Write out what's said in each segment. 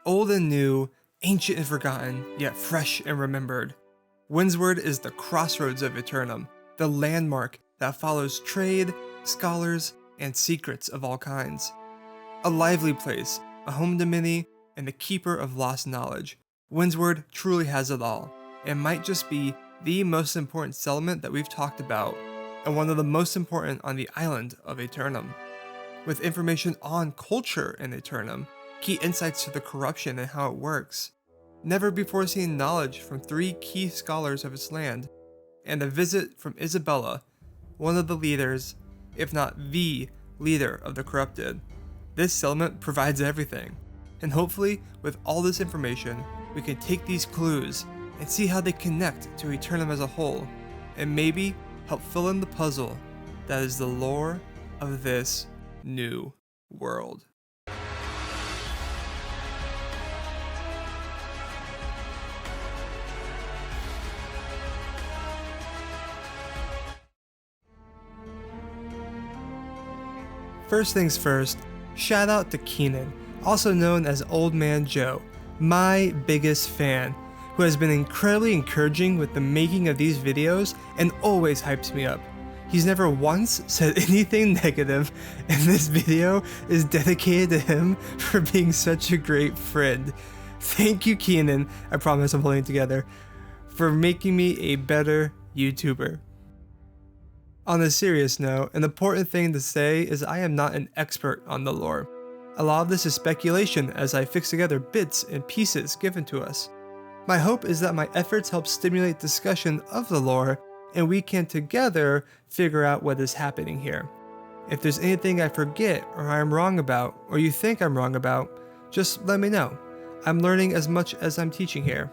Old and new, ancient and forgotten, yet fresh and remembered. Windsward is the crossroads of Eternum, the landmark that follows trade, scholars, and secrets of all kinds. A lively place, a home to many, and the keeper of lost knowledge, Windsward truly has it all, and might just be the most important settlement that we've talked about, and one of the most important on the island of Eternum. With information on culture in Eternum, key insights to the corruption and how it works, never before seen knowledge from three key scholars of its land, and a visit from Isabella, one of the leaders, if not the leader of the corrupted. This settlement provides everything, and hopefully, with all this information, we can take these clues and see how they connect to Eternum as a whole, and maybe help fill in the puzzle that is the lore of this new world. First things first, shout out to Keenan, also known as Old Man Joe, my biggest fan, who has been incredibly encouraging with the making of these videos and always hypes me up. He's never once said anything negative, and this video is dedicated to him for being such a great friend. Thank you, Keenan, I promise I'm holding it together, for making me a better YouTuber. On a serious note, an important thing to say is I am not an expert on the lore. A lot of this is speculation as I fix together bits and pieces given to us. My hope is that my efforts help stimulate discussion of the lore, and we can together figure out what is happening here. If there's anything I forget or I'm wrong about, or you think I'm wrong about, just let me know. I'm learning as much as I'm teaching here.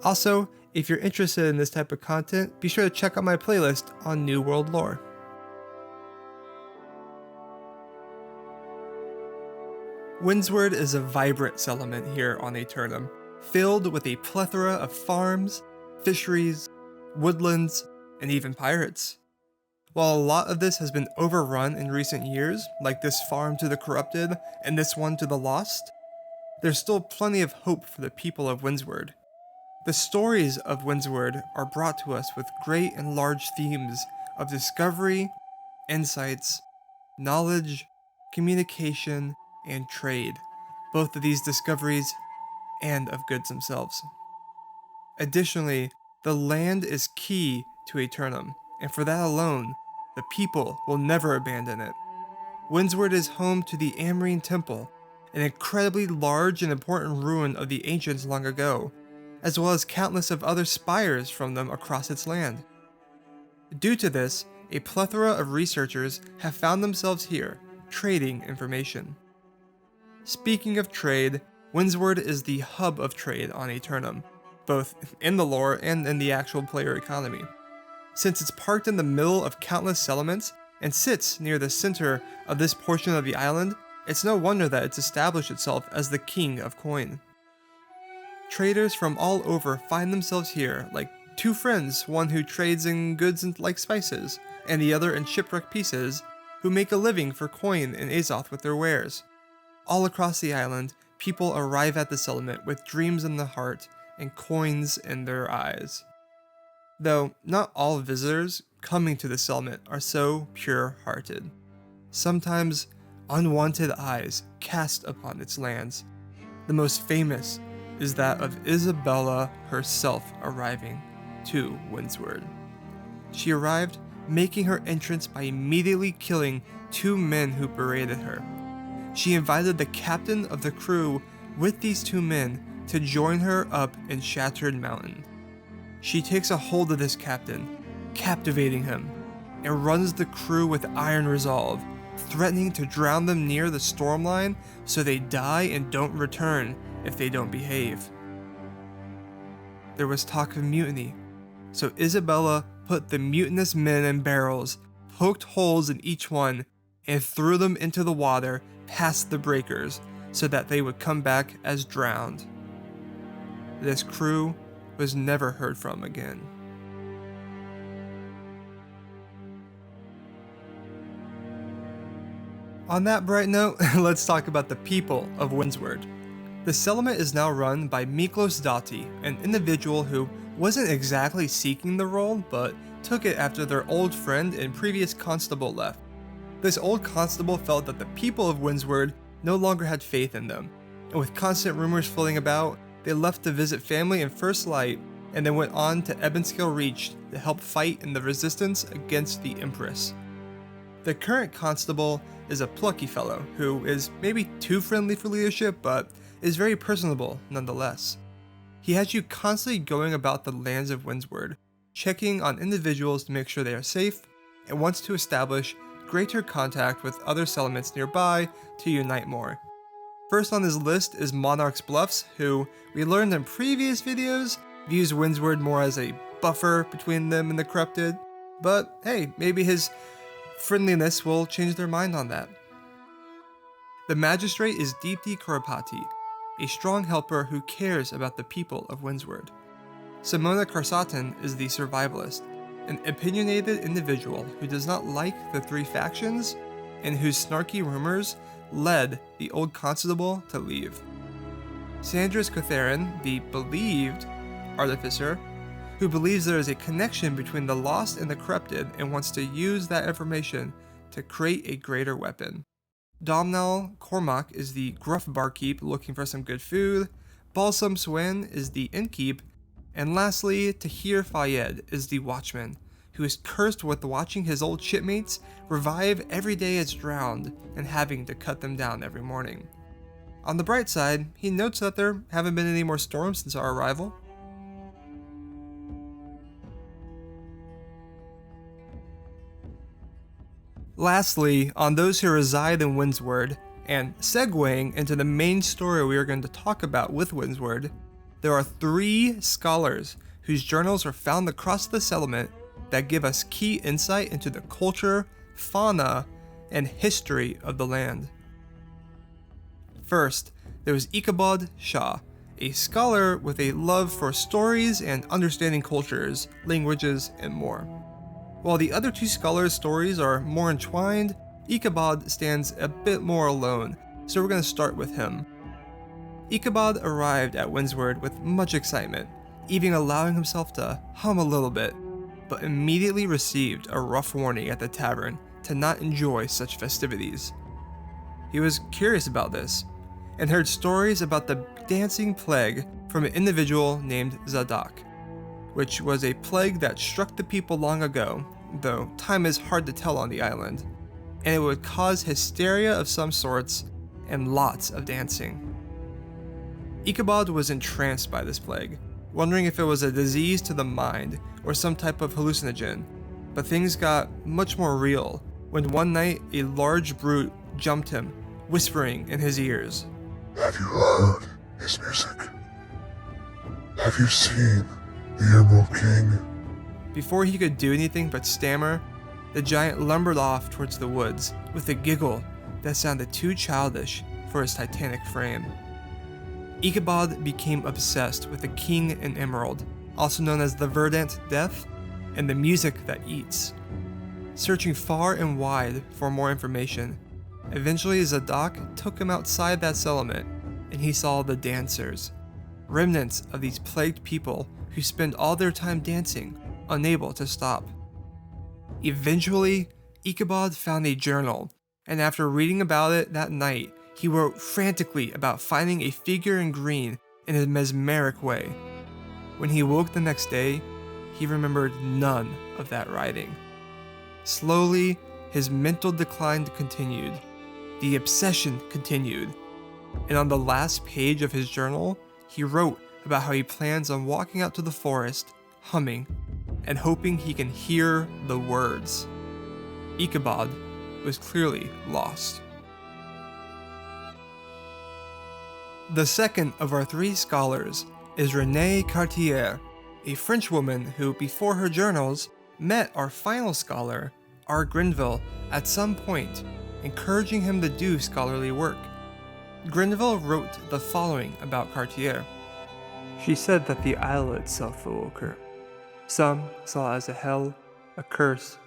Also, if you're interested in this type of content, be sure to check out my playlist on New World lore. Windsward is a vibrant settlement here on Eternum, filled with a plethora of farms, fisheries, woodlands, and even pirates. While a lot of this has been overrun in recent years, like this farm to the corrupted and this one to the lost, there's still plenty of hope for the people of Windsward. The stories of Windsward are brought to us with great and large themes of discovery, insights, knowledge, communication, and trade, both of these discoveries and of goods themselves. Additionally, the land is key to Eternum, and for that alone, the people will never abandon it. Windsward is home to the Amarine Temple, an incredibly large and important ruin of the ancients long ago, as well as countless of other spires from them across its land. Due to this, a plethora of researchers have found themselves here, trading information. Speaking of trade, Windsward is the hub of trade on Eternum, both in the lore and in the actual player economy. Since it's parked in the middle of countless settlements and sits near the center of this portion of the island, it's no wonder that it's established itself as the king of coin. Traders from all over find themselves here, like two friends, one who trades in goods and like spices, and the other in shipwreck pieces, who make a living for coin and Azoth with their wares. All across the island, people arrive at the settlement with dreams in their heart and coins in their eyes. Though not all visitors coming to the settlement are so pure-hearted. Sometimes unwanted eyes cast upon its lands. The most famous is that of Isabella herself arriving to Windsward. She arrived, making her entrance by immediately killing two men who berated her. She invited the captain of the crew with these two men to join her up in Shattered Mountain. She takes a hold of this captain, captivating him, and runs the crew with iron resolve, threatening to drown them near the storm line so they die and don't return if they don't behave. There was talk of mutiny, so Isabella put the mutinous men in barrels, poked holes in each one, and threw them into the water past the breakers so that they would come back as drowned. This crew was never heard from again. On that bright note, let's talk about the people of Windsward. The settlement is now run by Miklos Dati, an individual who wasn't exactly seeking the role, but took it after their old friend and previous constable left. This old constable felt that the people of Windsward no longer had faith in them, and with constant rumors floating about, they left to visit family in First Light and then went on to Ebonskill Reach to help fight in the resistance against the Empress. The current constable is a plucky fellow who is maybe too friendly for leadership, but is very personable nonetheless. He has you constantly going about the lands of Windsward, checking on individuals to make sure they are safe, and wants to establish greater contact with other settlements nearby to unite more. First on his list is Monarch's Bluffs, who we learned in previous videos views Windsward more as a buffer between them and the corrupted, but hey, maybe his friendliness will change their mind on that. The magistrate is Deepti Kurapati, a strong helper who cares about the people of Windsward. Simona Karsatan is the survivalist, an opinionated individual who does not like the three factions and whose snarky rumors led the old constable to leave. Sandris Cotherin, the believed artificer, who believes there is a connection between the lost and the corrupted and wants to use that information to create a greater weapon. Domnall Cormac is the gruff barkeep looking for some good food, Balsam Swen is the innkeep, and lastly, Tahir Fayed is the watchman, who is cursed with watching his old shipmates revive every day as drowned and having to cut them down every morning. On the bright side, he notes that there haven't been any more storms since our arrival. Lastly, on those who reside in Windsward, and segueing into the main story we are going to talk about with Windsward, there are 3 scholars whose journals are found across the settlement that give us key insight into the culture, fauna, and history of the land. First, there was Ichabod Shah, a scholar with a love for stories and understanding cultures, languages, and more. While the other 2 scholars' stories are more entwined, Ichabod stands a bit more alone, so we're going to start with him. Ichabod arrived at Windsward with much excitement, even allowing himself to hum a little bit, but immediately received a rough warning at the tavern to not enjoy such festivities. He was curious about this, and heard stories about the dancing plague from an individual named Zadok, which was a plague that struck the people long ago, though time is hard to tell on the island, and it would cause hysteria of some sorts and lots of dancing. Ichabod was entranced by this plague, wondering if it was a disease to the mind or some type of hallucinogen, but things got much more real when one night a large brute jumped him, whispering in his ears, "Have you heard his music? Have you seen the Emerald King?" Before he could do anything but stammer, the giant lumbered off towards the woods with a giggle that sounded too childish for his titanic frame. Ichabod became obsessed with the King in Emerald, also known as the Verdant Death, and the music that eats. Searching far and wide for more information, eventually Zadok took him outside that settlement, and he saw the dancers, remnants of these plagued people who spend all their time dancing, unable to stop. Eventually, Ichabod found a journal, and after reading about it that night, he wrote frantically about finding a figure in green in a mesmeric way. When he woke the next day, he remembered none of that writing. Slowly, his mental decline continued. The obsession continued. And on the last page of his journal, he wrote about how he plans on walking out to the forest, humming, and hoping he can hear the words. Ichabod was clearly lost. The second of our 3 scholars is Renée Cartier, a French woman who, before her journals, met our final scholar, R. Grenville, at some point, encouraging him to do scholarly work. Grenville wrote the following about Cartier. She said that the isle itself awoke her. Some saw as a hell, a curse,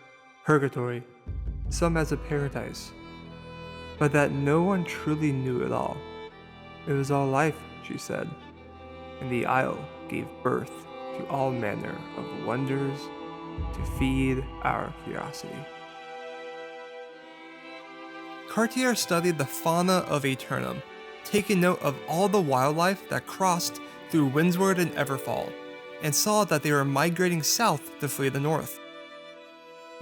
purgatory, some as a paradise, but that no one truly knew it all. It was all life, she said, and the isle gave birth to all manner of wonders to feed our curiosity. Cartier studied the fauna of Aeternum, taking note of all the wildlife that crossed through Windsward and Everfall, and saw that they were migrating south to flee the north.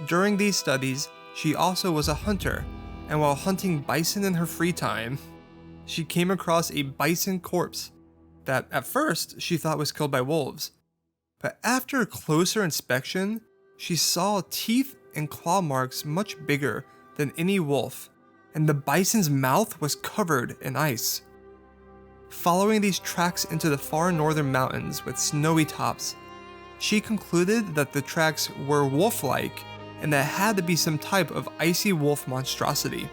During these studies, she also was a hunter, and while hunting bison in her free time, she came across a bison corpse that at first she thought was killed by wolves. But after a closer inspection, she saw teeth and claw marks much bigger than any wolf, and the bison's mouth was covered in ice. Following these tracks into the far northern mountains with snowy tops, she concluded that the tracks were wolf-like and that it had to be some type of icy wolf monstrosity.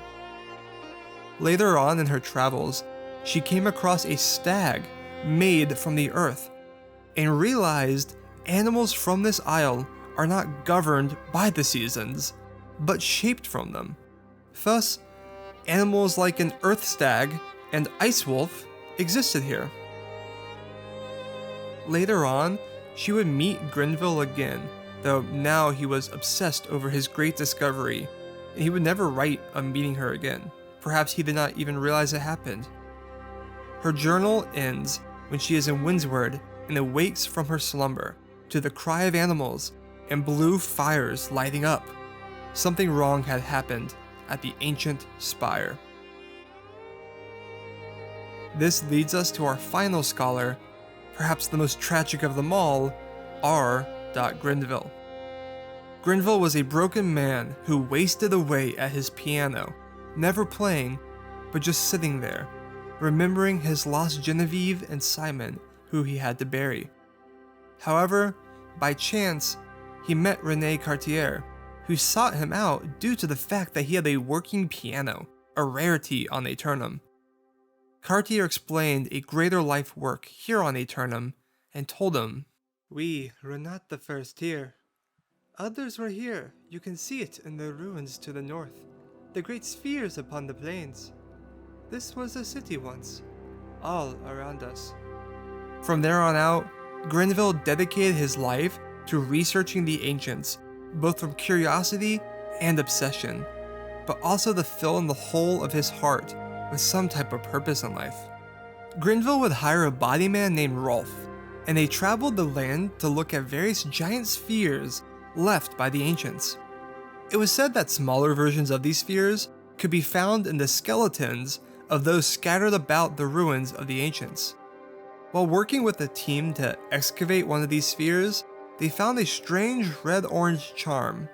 Later on in her travels, she came across a stag made from the earth and realized animals from this isle are not governed by the seasons, but shaped from them. Thus, animals like an earth stag and ice wolf existed here. Later on, she would meet Grenville again, though now he was obsessed over his great discovery, and he would never write of meeting her again. Perhaps he did not even realize it happened. Her journal ends when she is in Windsward and awakes from her slumber to the cry of animals and blue fires lighting up. Something wrong had happened at the ancient spire. This leads us to our final scholar, perhaps the most tragic of them all, R. Grenville. Grenville was a broken man who wasted away at his piano, never playing, but just sitting there, remembering his lost Genevieve and Simon, who he had to bury. However, by chance, he met René Cartier, who sought him out due to the fact that he had a working piano, a rarity on Aeternum. Cartier explained a greater life work here on Aeternum and told him, "We were not the first here. Others were here. You can see it in the ruins to the north, the great spheres upon the plains. This was a city once, all around us." From there on out, Grenville dedicated his life to researching the ancients, both from curiosity and obsession, but also to fill in the hole of his heart with some type of purpose in life. Grenville would hire a bodyman named Rolf, and they traveled the land to look at various giant spheres left by the ancients. It was said that smaller versions of these spheres could be found in the skeletons of those scattered about the ruins of the ancients. While working with a team to excavate one of these spheres, they found a strange red-orange charm.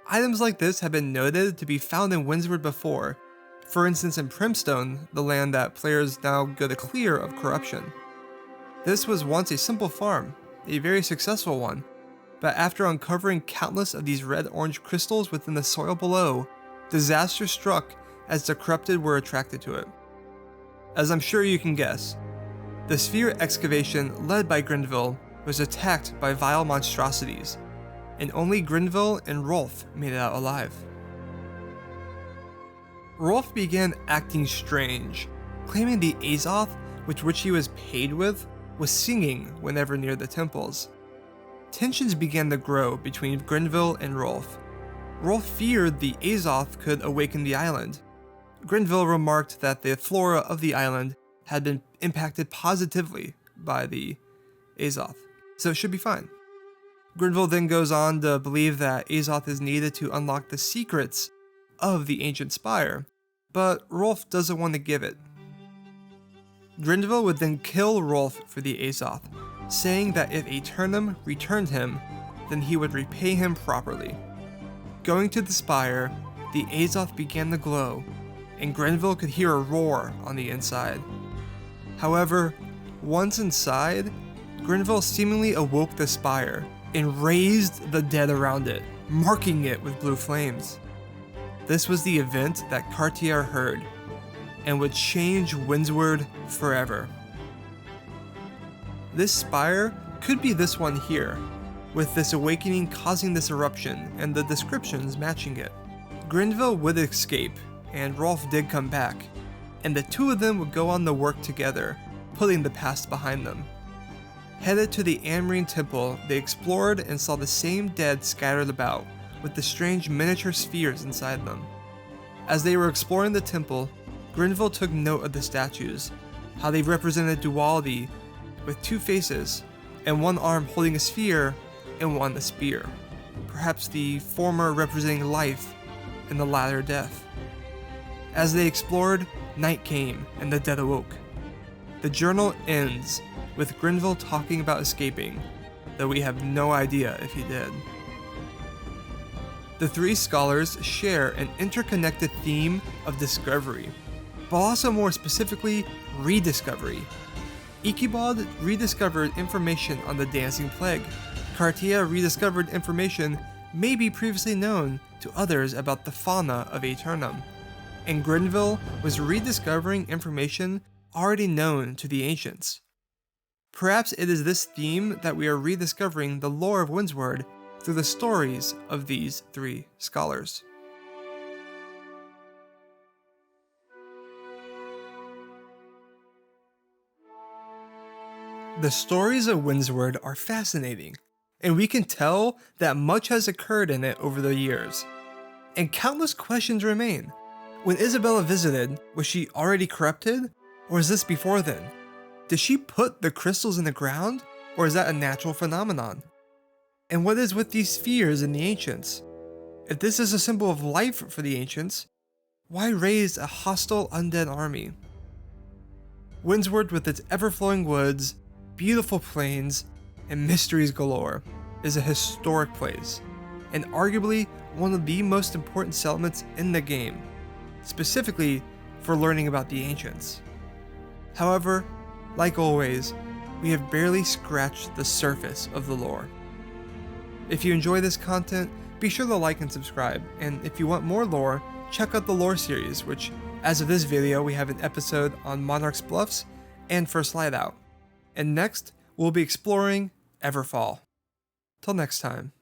Items like this have been noted to be found in Windsward before, for instance in Primstone, the land that players now go to clear of corruption. This was once a simple farm, a very successful one, but after uncovering countless of these red-orange crystals within the soil below, disaster struck as the corrupted were attracted to it. As I'm sure you can guess, the sphere excavation led by Grenville was attacked by vile monstrosities, and only Grenville and Rolf made it out alive. Rolf began acting strange, claiming the Azoth with which he was paid with was singing whenever near the temples. Tensions began to grow between Grenville and Rolf. Rolf feared the Azoth could awaken the island. Grenville remarked that the flora of the island had been impacted positively by the Azoth, so it should be fine. Grenville then goes on to believe that Azoth is needed to unlock the secrets of the ancient spire, but Rolf doesn't want to give it. Grenville would then kill Rolf for the Azoth, saying that if Aeternum returned him, then he would repay him properly. Going to the spire, the Azoth began to glow, and Grenville could hear a roar on the inside. However, once inside, Grenville seemingly awoke the spire and raised the dead around it, marking it with blue flames. This was the event that Cartier heard, and would change Windsward forever. This spire could be this one here, with this awakening causing this eruption and the descriptions matching it. Grenville would escape, and Rolf did come back, and the two of them would go on the work together, putting the past behind them. Headed to the Amarine Temple, they explored and saw the same dead scattered about, with the strange miniature spheres inside them. As they were exploring the temple, Grenville took note of the statues, how they represented duality, with two faces, and one arm holding a sphere and one a spear, perhaps the former representing life and the latter death. As they explored, night came and the dead awoke. The journal ends with Grenville talking about escaping, though we have no idea if he did. The three scholars share an interconnected theme of discovery, but also more specifically, rediscovery. Ichabod rediscovered information on the dancing plague. Cartier rediscovered information maybe previously known to others about the fauna of Aeternum. And Grenville was rediscovering information already known to the ancients. Perhaps it is this theme that we are rediscovering the lore of Windsward through the stories of these three scholars. The stories of Windsward are fascinating, and we can tell that much has occurred in it over the years. And countless questions remain. When Isabella visited, was she already corrupted? Or is this before then? Did she put the crystals in the ground? Or is that a natural phenomenon? And what is with these spheres in the ancients? If this is a symbol of life for the ancients, why raise a hostile undead army? Windsward, with its ever-flowing woods, beautiful plains, and mysteries galore, is a historic place, and arguably one of the most important settlements in the game, specifically for learning about the ancients. However, like always, we have barely scratched the surface of the lore. If you enjoy this content, be sure to like and subscribe, and if you want more lore, check out the lore series, which, as of this video, we have an episode on Monarch's Bluffs and First Light Out. And next, we'll be exploring Everfall. Till next time.